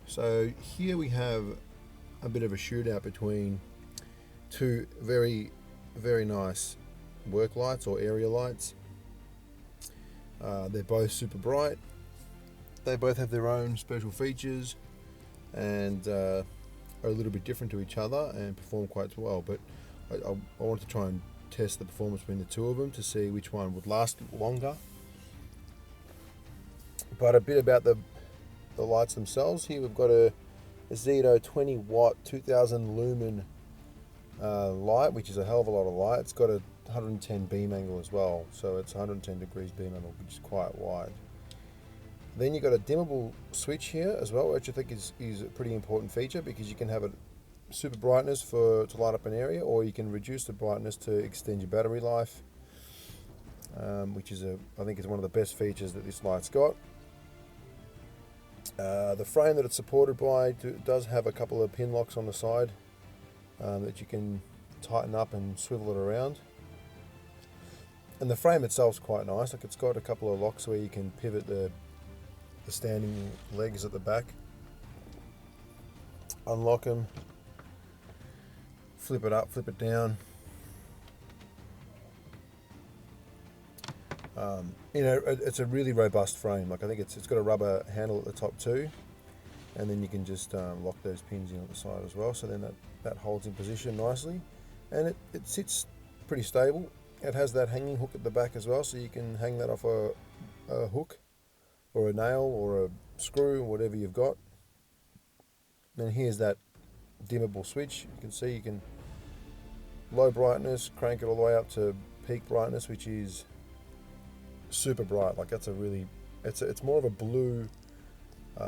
So here we have a bit of a shootout between two very, very nice work lights or area lights. They're both super bright. They both have their own special features and are a little bit different to each other and perform quite well. But I want to try and test the performance between the two of them to see which one would last longer. But a bit about the lights themselves. Here we've got a Ozito 20 watt 2000 lumen light, which is a hell of a lot of light. It's got a 110 beam angle as well, so it's 110 degrees beam angle, which is quite wide. Then you've got a dimmable switch here as well, which I think is a pretty important feature, because you can have a super brightness to light up an area, or you can reduce the brightness to extend your battery life, which is I think is one of the best features that this light's got. The frame that it's supported by does have a couple of pin locks on the side that you can tighten up and swivel it around. And the frame itself is quite nice. Like, it's got a couple of locks where you can pivot the standing legs at the back, unlock them, flip it up, flip it down. It's a really robust frame. Like, I think it's got a rubber handle at the top too, and then you can just lock those pins in at the side as well. So then that holds in position nicely, and it sits pretty stable. It has that hanging hook at the back as well, so you can hang that off a hook or a nail or a screw, whatever you've got. And here's that dimmable switch. You can see you can low brightness, crank it all the way up to peak brightness, which is super bright. Like, that's it's more of a blue, like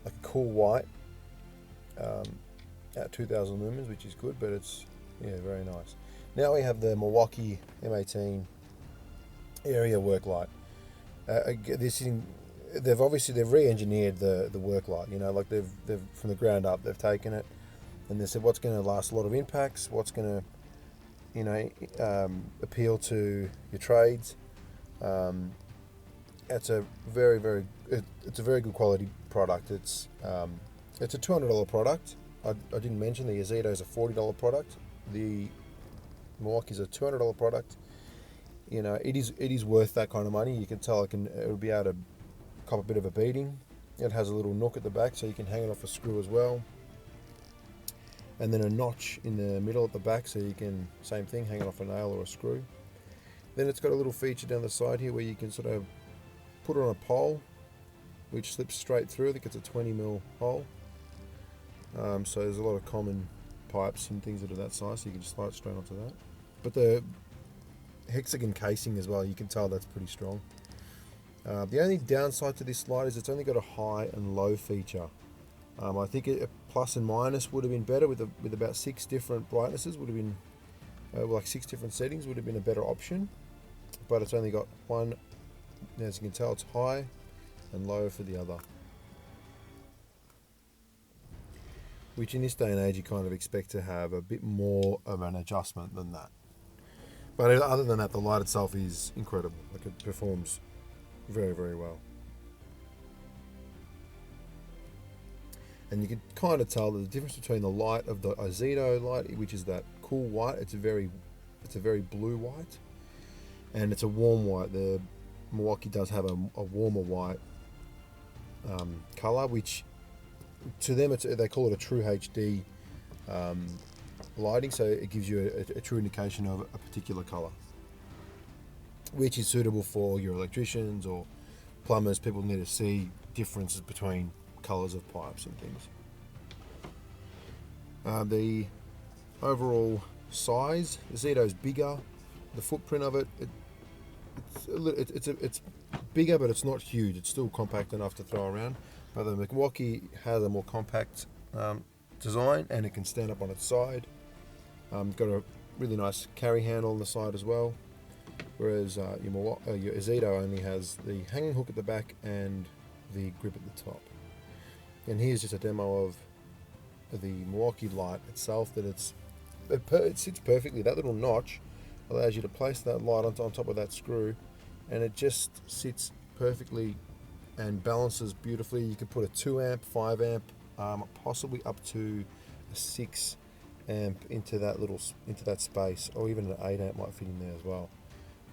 a cool white at 2000 lumens, which is good, but it's very nice. Now we have the Milwaukee M18 area work light. They've re-engineered the work light. Like they've from the ground up, they've taken it and they said what's going to last a lot of impacts, what's going to appeal to your trades. It's a very good quality product. It's a $200 product. I didn't mention the Ozito is a $40 product. The Milwaukee is a $200 product. It is worth that kind of money. You can tell it'll be able to cop a bit of a beating. It has a little nook at the back, so you can hang it off a screw as well. And then a notch in the middle at the back, so you can, same thing, hang it off a nail or a screw. Then it's got a little feature down the side here where you can sort of put it on a pole, which slips straight through. I think it's a 20mm hole. So there's a lot of common pipes and things that are that size, so you can just slide it straight onto that. But the hexagon casing as well, you can tell that's pretty strong. The only downside to this light is it's only got a high and low feature. I think a plus and minus would have been better with about 6 different brightnesses. Would have been like 6 different settings would have been a better option. But it's only got one. As you can tell, it's high and low for the other. Which in this day and age you kind of expect to have a bit more of an adjustment than that. But other than that, the light itself is incredible. Like, it performs very, very well. And you can kind of tell that the difference between the light of the Ozito light, which is that cool white, it's a very blue white, and it's a warm white. The Milwaukee does have a warmer white color, which to them they call it a true HD lighting, so it gives you a true indication of a particular color, which is suitable for your electricians or plumbers. People need to see differences between colors of pipes and things. The overall size, the Ozito's bigger. The footprint of it's bigger, but it's not huge. It's still compact enough to throw around. But the Milwaukee has a more compact design, and it can stand up on its side. Got a really nice carry handle on the side as well, whereas your Ozito only has the hanging hook at the back and the grip at the top. And here's just a demo of the Milwaukee light itself. That it sits perfectly. That little notch allows you to place that light on top of that screw, and it just sits perfectly and balances beautifully. You can put a 2 amp, 5 amp possibly up to a 6 amp into that space, or even an 8 amp might fit in there as well.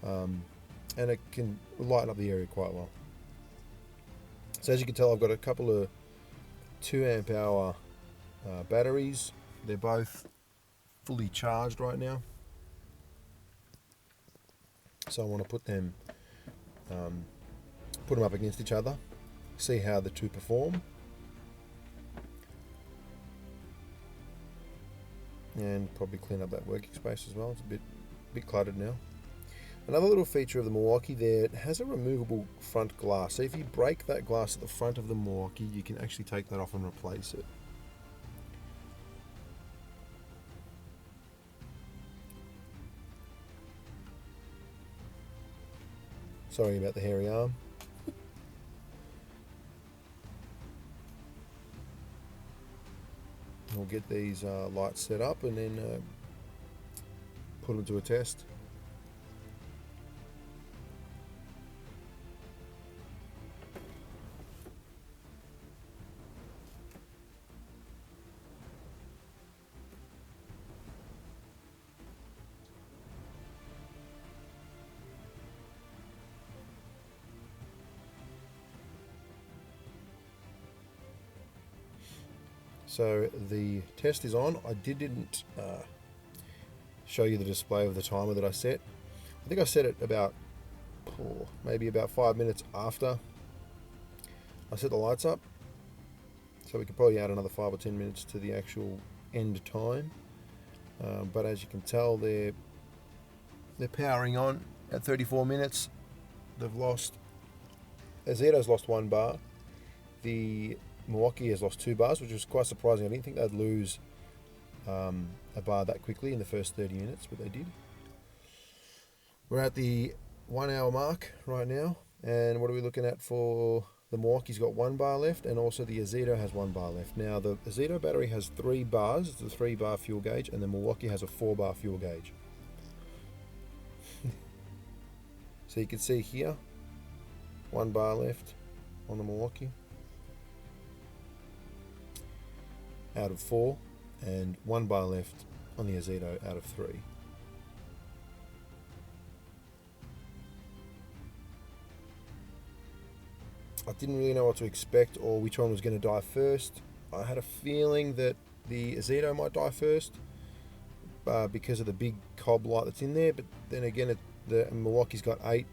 And it can lighten up the area quite well. So as you can tell, I've got a couple of 2 amp hour batteries. They're both fully charged right now, so I want to put them up against each other, see how the two perform, and probably clean up that working space as well. It's a bit cluttered now. Another little feature of the Milwaukee there, it has a removable front glass. So if you break that glass at the front of the Milwaukee, you can actually take that off and replace it. Sorry about the hairy arm. We'll get these lights set up and then put them to a test. So the test is on. I didn't show you the display of the timer that I set. I think I set it about maybe about 5 minutes after I set the lights up. So we could probably add another 5 or 10 minutes to the actual end time. But as you can tell, they're powering on at 34 minutes. Ozito's lost 1 bar. The Milwaukee has lost 2 bars, which was quite surprising. I didn't think they'd lose a bar that quickly in the first 30 minutes, but they did. We're at the 1 hour mark right now, and what are we looking at for the Milwaukee's got 1 bar left, and also the Ozito has 1 bar left. Now the Ozito battery has 3 bars, it's a 3 bar fuel gauge, and the Milwaukee has a 4 bar fuel gauge. So you can see here, 1 bar left on the Milwaukee out of 4, and 1 bar left on the Ozito out of 3. I didn't really know what to expect or which one was going to die first. I had a feeling that the Ozito might die first because of the big cob light that's in there, but then again the Milwaukee's got 8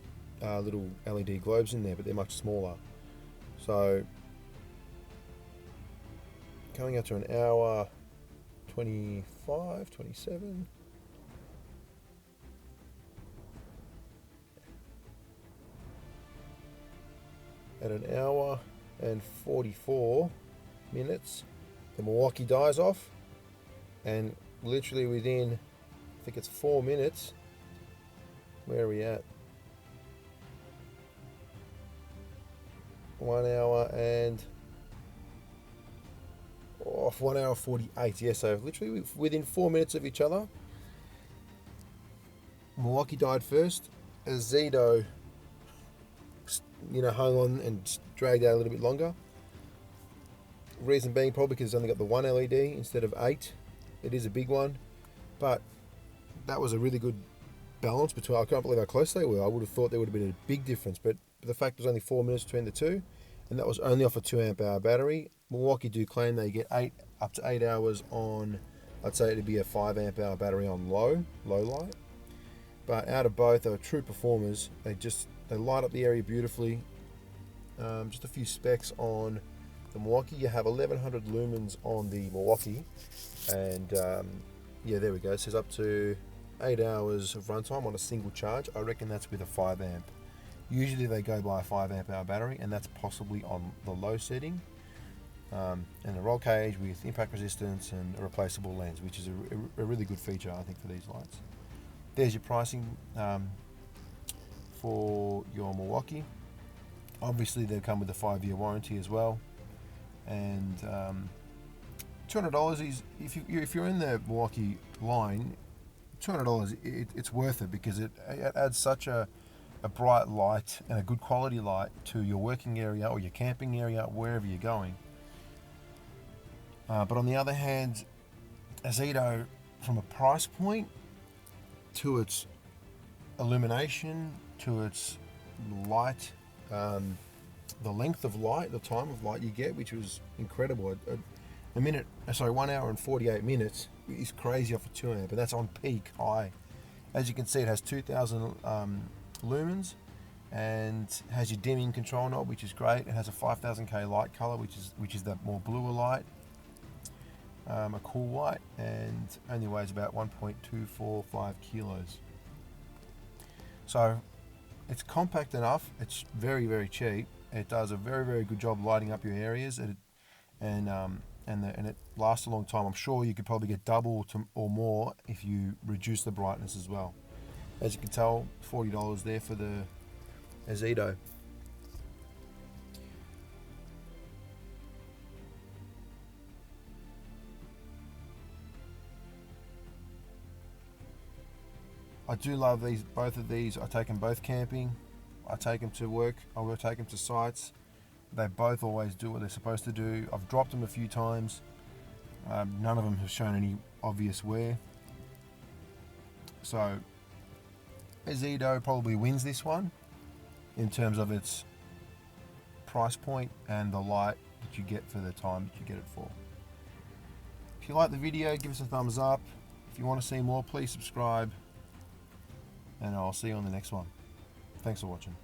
little LED globes in there, but they're much smaller. So coming up to an hour 25, 27. At an hour and 44 minutes, the Milwaukee dies off, and literally within, I think it's 4 minutes, where are we at? 1 hour and 1 hour 48. Yeah, so literally within 4 minutes of each other, Milwaukee died first. Ozito, hung on and dragged out a little bit longer. Reason being probably because it's only got the 1 LED instead of 8. It is a big one, but that was a really good balance between. I can't believe how close they were. I would have thought there would have been a big difference, but the fact there's only 4 minutes between the two, and that was only off a 2 amp hour battery. Milwaukee do claim they get up to 8 hours on, I'd say it'd be a 5 amp hour battery on low light. But out of both, they were true performers. They light up the area beautifully. Just a few specs on the Milwaukee. You have 1100 lumens on the Milwaukee, and yeah, there we go. It says up to 8 hours of runtime on a single charge. I reckon that's with a 5 amp. Usually they go by a 5 amp hour battery, and that's possibly on the low setting. And a roll cage with impact resistance and a replaceable lens, which is a really good feature, I think, for these lights. There's your pricing for your Milwaukee. Obviously, they come with a 5-year warranty as well, and $200 is if you're in the Milwaukee line, $200 it's worth it, because it adds such a bright light and a good quality light to your working area or your camping area, wherever you're going. But on the other hand, Ozito, from a price point to its illumination, to its light, the length of light, the time of light you get, which was incredible. A minute, sorry, 1 hour and 48 minutes is crazy off a 2 amp, and that's on peak high. As you can see, it has 2,000 lumens, and has your dimming control knob, which is great. It has a 5000K light color, which is that more bluer light, a cool white, and only weighs about 1.245 kilos. So it's compact enough. It's very, very cheap. It does a very, very good job lighting up your areas, and it lasts a long time. I'm sure you could probably get double or more if you reduce the brightness as well. As you can tell, $40 there for the Ozito. I do love both of these. I take them both camping. I take them to work. I will take them to sites. They both always do what they're supposed to do. I've dropped them a few times. None of them have shown any obvious wear. So Ozito probably wins this one in terms of its price point and the light that you get for the time that you get it for. If you like the video, give us a thumbs up. If you want to see more, please subscribe. And I'll see you on the next one. Thanks for watching.